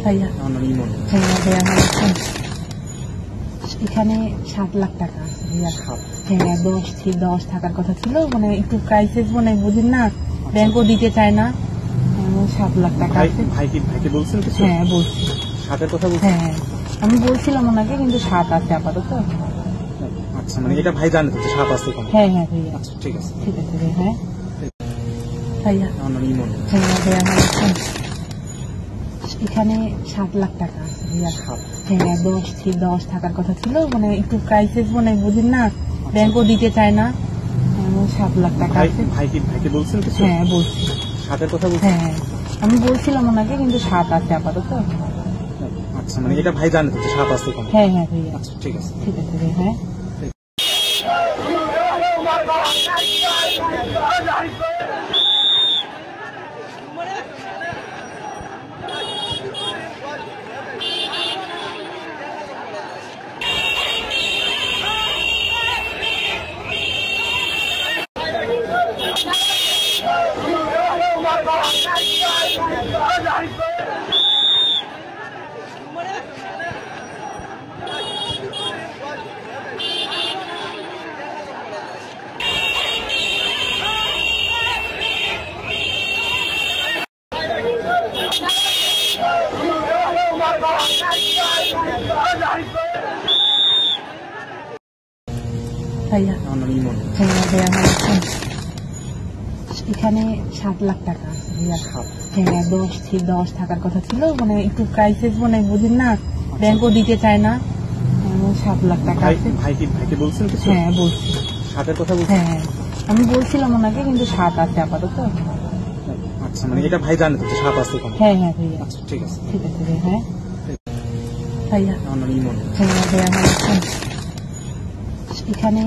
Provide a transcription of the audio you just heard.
ভাইয়া আমার নাম ইমন। ভাইয়া ভাইয়া আমার এখানে 7 লাখ টাকা আছে ভাইয়া। হ্যাঁ 10 থাকার কথা ছিল, মানে একটু ক্রাইসিস মনে বুঝেন না, ব্যাংকও দিতে চায় না। 7 লাখ টাকা আছে। ভাইকে বলছেন কিছু? হ্যাঁ বলছি। 7-এর কথা বলছেন? হ্যাঁ আমি বলছিলাম ওনাকে, কিন্তু 7 আছে আপাতত। আচ্ছা, মানে এটা ভাই জানে তো যে 7 আছে কোনো? হ্যাঁ হ্যাঁ ভাইয়া। আচ্ছা ঠিক আছে ঠিক আছে ভাইয়া। হ্যাঁ ভাইয়া আমার নাম ইমন। ভাইয়া ভাইয়া আমার এখানে 7 লাখ টাকা আছে ভাইয়া। হ্যাঁ 10 থাকার কথা ছিল, মানে একটু ক্রাইসিস মনে বুঝেন না, ব্যাংকও দিতে চায় না। 7 লাখ টাকা আছে। ভাইকে বলছেন কিছু? হ্যাঁ বলছি। 7-এর কথা বলছেন? হ্যাঁ আমি বলছিলাম ওনাকে, কিন্তু 7 আছে আপাতত। আচ্ছা, মানে এটা ভাই জানে তো যে 7 আছে কোনো? হ্যাঁ হ্যাঁ ভাইয়া। আচ্ছা ঠিক আছে ঠিক আছে ভাইয়া। হ্যাঁ ভাইয়া আমার নাম ইমন। ভাইয়া ভাইয়া আমার এখানে 7 লাখ টাকা আছে ভাইয়া। হ্যাঁ 10 থাকার কথা ছিল, মানে একটু ক্রাইসিস মনে বুঝেন না, ব্যাংকও দিতে চায় না। 7 লাখ টাকা আছে। ভাইকে বলছেন কিছু? হ্যাঁ বলছি। 7-এর কথা বলছেন? হ্যাঁ আমি বলছিলাম ওনাকে, কিন্তু 7 আছে আপাতত। আচ্ছা, মানে এটা ভাই জানে তো যে 7 আছে কোনো? হ্যাঁ হ্যাঁ ভাইয়া। আচ্ছা ঠিক আছে ঠিক আছে ভাইয়া। হ্যাঁ ভাইয়া আমার নাম ইমন। ভাইয়া ভাইয়া আমার এখানে